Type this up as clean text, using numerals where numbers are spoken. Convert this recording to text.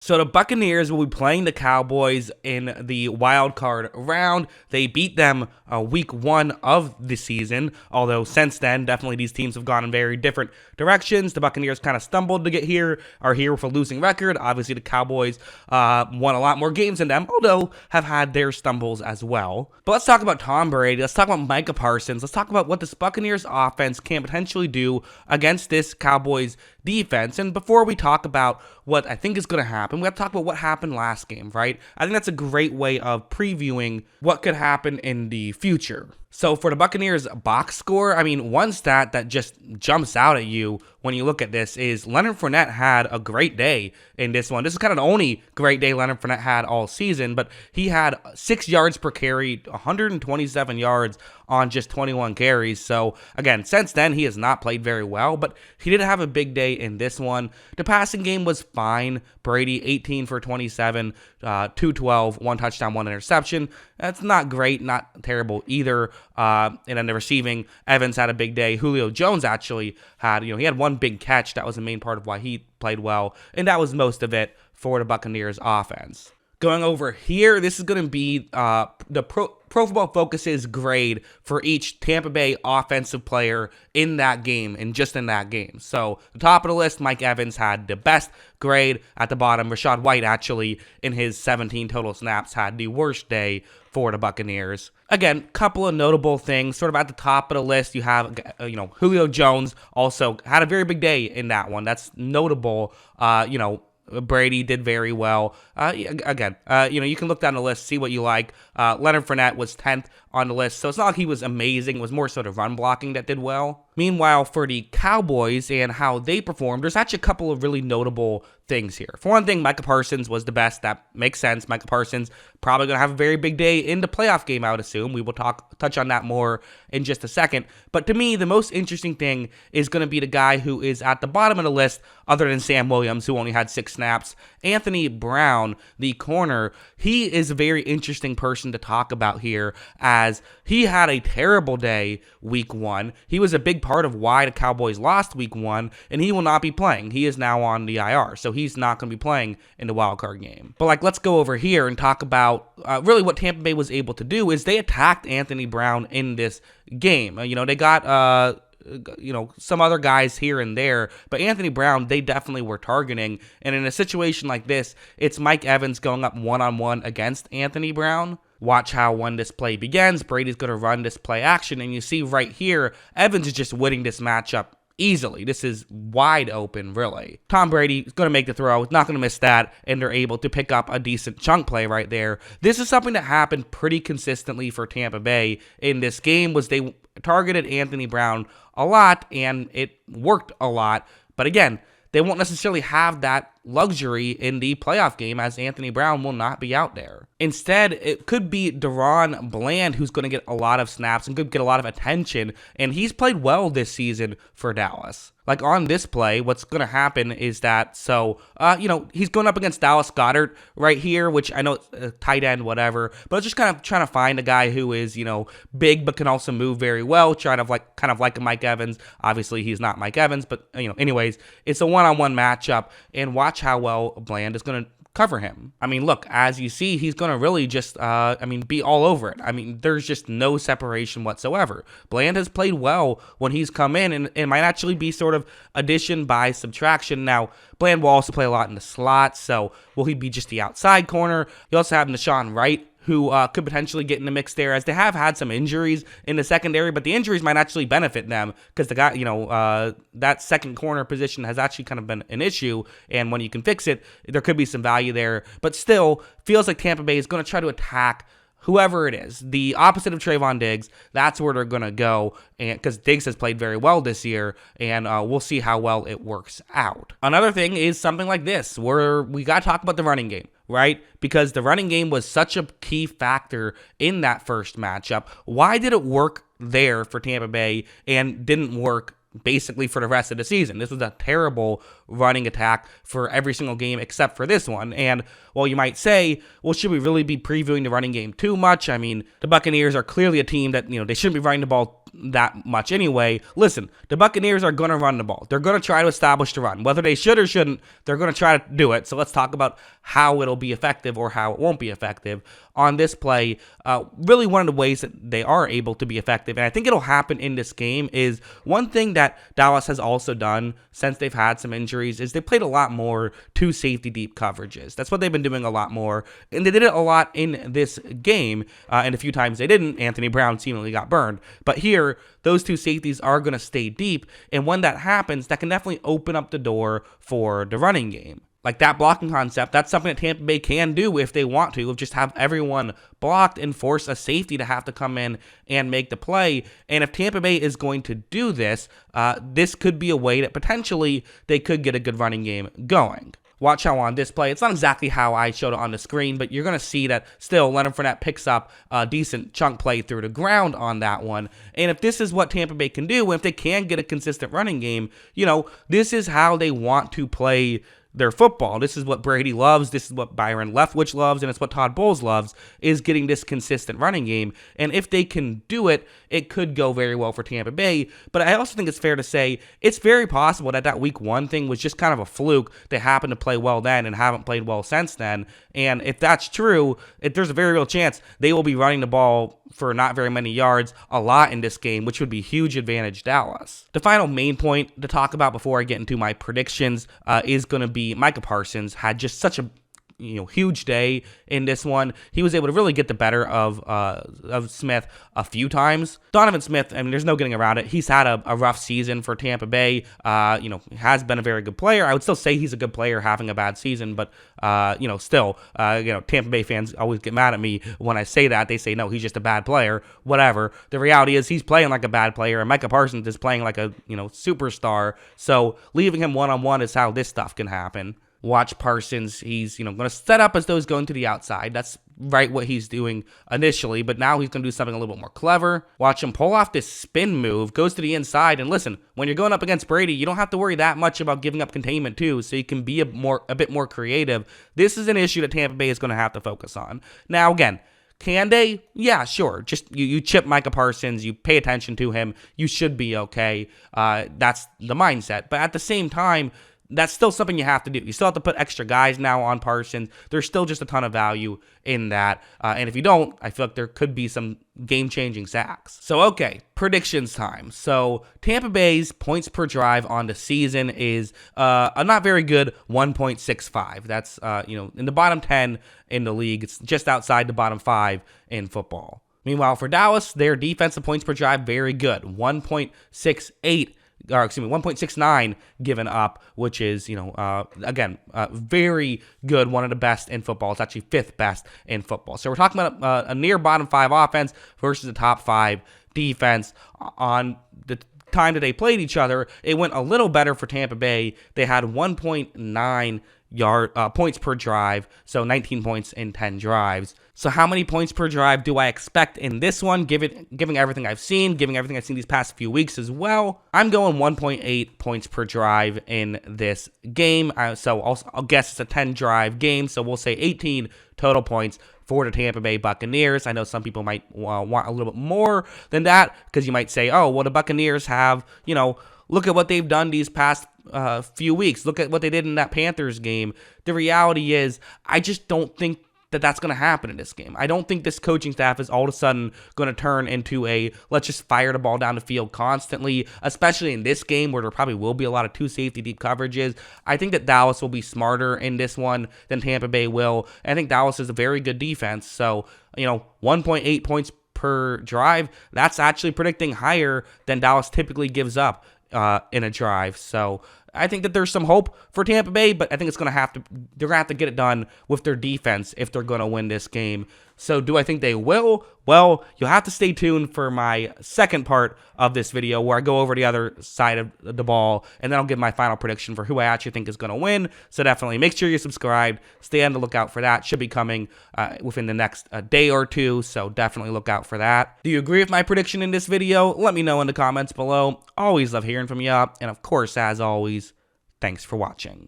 So the Buccaneers will be playing the Cowboys in the wild card round. They beat them week 1 of the season, although since then, definitely these teams have gone in very different directions. The Buccaneers kind of stumbled to get here, are here with a losing record. Obviously, the Cowboys won a lot more games than them, although have had their stumbles as well. But let's talk about Tom Brady. Let's talk about Micah Parsons. Let's talk about what this Buccaneers offense can potentially do against this Cowboys defense. And before we talk about what I think is going to happen, we have to talk about what happened last game, right? I think that's a great way of previewing what could happen in the future. So for the Buccaneers box score, I mean, one stat that just jumps out at you when you look at this is Leonard Fournette had a great day in this one. This is kind of the only great day Leonard Fournette had all season, but he had 6 yards per carry, 127 yards on just 21 carries. So again, since then, he has not played very well, but he did have a big day in this one. The passing game was fine. Brady, 18 for 27, 212, 1 touchdown, 1 interception. That's not great, not terrible either. And then the receiving, Evans had a big day. Julio Jones actually had, he had one big catch. That was the main part of why he played well. And that was most of it for the Buccaneers offense. Going over here, this is going to be the Pro Football Focus's grade for each Tampa Bay offensive player in that game and just in that game. So the top of the list, Mike Evans had the best grade. At the bottom, Rachaad White actually in his 17 total snaps had the worst day for the Buccaneers. Again, couple of notable things. Sort of at the top of the list, you have Julio Jones also had a very big day in that one. That's notable. Brady did very well. You can look down the list, see what you like. Leonard Fournette was 10th on the list, so it's not like he was amazing. It was more sort of run blocking that did well. Meanwhile, for the Cowboys and how they performed, there's actually a couple of really notable things here. For one thing, Micah Parsons was the best. That makes sense. Micah Parsons probably going to have a very big day in the playoff game, I would assume. We will touch on that more in just a second. But to me, the most interesting thing is going to be the guy who is at the bottom of the list, other than Sam Williams, who only had 6 snaps. Anthony Brown, the corner, he is a very interesting person to talk about here, as he had a terrible day week 1. He was a big part of why the Cowboys lost week 1, and he will not be playing. He is now on the IR, so he's not going to be playing in the wildcard game. But let's go over here and talk about really what Tampa Bay was able to do is they attacked Anthony Brown in this game. They got some other guys here and there, but Anthony Brown, they definitely were targeting. And in a situation like this, it's Mike Evans going up one-on-one against Anthony Brown. Watch how when this play begins, Brady's going to run this play action, and you see right here, Evans is just winning this matchup easily. This is wide open, really. Tom Brady is going to make the throw, not going to miss that, and they're able to pick up a decent chunk play right there. This is something that happened pretty consistently for Tampa Bay in this game, was they targeted Anthony Brown a lot, and it worked a lot. But again, they won't necessarily have that luxury in the playoff game, as Anthony Brown will not be out there. Instead, it could be DaRon Bland who's going to get a lot of snaps and could get a lot of attention, and he's played well this season for Dallas. On this play, what's going to happen is that, he's going up against Dallas Goedert right here, which I know it's tight end, whatever, but it's just kind of trying to find a guy who is, big but can also move very well, kind of like a Mike Evans. Obviously, he's not Mike Evans, but, anyways, it's a one-on-one matchup, and watch how well Bland is going to cover him. Look, as you see, he's going to really just, be all over it. There's just no separation whatsoever. Bland has played well when he's come in, and it might actually be sort of addition by subtraction. Now, Bland will also play a lot in the slot, so will he be just the outside corner? You also have Nashawn Wright, who could potentially get in the mix there, as they have had some injuries in the secondary, but the injuries might actually benefit them, because the guy, that second corner position has actually kind of been an issue, and when you can fix it, there could be some value there. But still, feels like Tampa Bay is going to try to attack whoever it is. The opposite of Trayvon Diggs, that's where they're going to go, and because Diggs has played very well this year, and we'll see how well it works out. Another thing is something like this, where we got to talk about the running game, right? Because the running game was such a key factor in that first matchup. Why did it work there for Tampa Bay and didn't work basically for the rest of the season. This was a terrible running attack for every single game except for this one. And while you might say, well, should we really be previewing the running game too much? I mean, the Buccaneers are clearly a team that, they shouldn't be running the ball that much anyway. Listen, the Buccaneers are going to run the ball. They're going to try to establish the run. Whether they should or shouldn't, they're going to try to do it. So let's talk about how it'll be effective or how it won't be effective. On this play, really one of the ways that they are able to be effective, and I think it'll happen in this game, is one thing that Dallas has also done since they've had some injuries is they played a lot more two safety deep coverages. That's what they've been doing a lot more, and they did it a lot in this game, and a few times they didn't. Anthony Brown seemingly got burned. But here, those two safeties are going to stay deep, and when that happens, that can definitely open up the door for the running game. Like that blocking concept, that's something that Tampa Bay can do if they want to, just have everyone blocked and force a safety to have to come in and make the play. And if Tampa Bay is going to do this, this could be a way that potentially they could get a good running game going. Watch how on this play, it's not exactly how I showed it on the screen, but you're going to see that still Leonard Fournette picks up a decent chunk play through the ground on that one. And if this is what Tampa Bay can do, if they can get a consistent running game, this is how they want to play their football. This is what Brady loves. This is what Byron Leftwich loves, and it's what Todd Bowles loves, is getting this consistent running game. And if they can do it, it could go very well for Tampa Bay. But I also think it's fair to say it's very possible that week one thing was just kind of a fluke. They happened to play well then and haven't played well since then. And if that's true, there's a very real chance they will be running the ball for not very many yards a lot in this game, which would be huge advantage Dallas. The final main point to talk about before I get into my predictions is going to be Micah Parsons had just such a huge day in this one. He was able to really get the better of Smith a few times. Donovan Smith, I mean, there's no getting around it. He's had a rough season for Tampa Bay. Has been a very good player. I would still say he's a good player having a bad season, but still, Tampa Bay fans always get mad at me when I say that. They say, no, he's just a bad player. Whatever. The reality is he's playing like a bad player, and Micah Parsons is playing like a superstar. So leaving him one-on-one is how this stuff can happen. Watch Parsons. He's, going to set up as though he's going to the outside. That's right what he's doing initially, but now he's going to do something a little bit more clever. Watch him pull off this spin move, goes to the inside, and listen, when you're going up against Brady, you don't have to worry that much about giving up containment too, so you can be a bit more creative. This is an issue that Tampa Bay is going to have to focus on. Now, again, can they? Yeah, sure. Just you chip Micah Parsons, you pay attention to him, you should be okay. That's the mindset. But at the same time, that's still something you have to do. You still have to put extra guys now on Parsons. There's still just a ton of value in that. And if you don't, I feel like there could be some game-changing sacks. So, okay, predictions time. So, Tampa Bay's points per drive on the season is a not very good 1.65. That's, in the bottom 10 in the league. It's just outside the bottom 5 in football. Meanwhile, for Dallas, their defensive points per drive, very good. 1.69 given up, which is, very good, one of the best in football. It's actually 5th best in football. So we're talking about a near bottom 5 offense versus a top 5 defense. On the time that they played each other, it went a little better for Tampa Bay. They had 1.9 points per drive, so 19 points in 10 drives. So how many points per drive do I expect in this one, giving everything I've seen, these past few weeks as well? I'm going 1.8 points per drive in this game. So I'll guess it's a 10-drive game, so we'll say 18 total points for the Tampa Bay Buccaneers. I know some people might want a little bit more than that, because you might say, oh, well, the Buccaneers have, look at what they've done these past few weeks. Look at what they did in that Panthers game. The reality is, I just don't think that's going to happen in this game. I don't think this coaching staff is all of a sudden going to turn into a let's just fire the ball down the field constantly, especially in this game where there probably will be a lot of two safety deep coverages. I think that Dallas will be smarter in this one than Tampa Bay will. I think Dallas is a very good defense. So, 1.8 points per drive, that's actually predicting higher than Dallas typically gives up in a drive. So, I think that there's some hope for Tampa Bay, but I think they're gonna have to get it done with their defense if they're gonna win this game. So do I think they will? Well, you'll have to stay tuned for my second part of this video where I go over the other side of the ball, and then I'll give my final prediction for who I actually think is going to win. So definitely make sure you're subscribed. Stay on the lookout for that. Should be coming within the next day or two, so definitely look out for that. Do you agree with my prediction in this video? Let me know in the comments below. Always love hearing from you. And of course, as always, thanks for watching.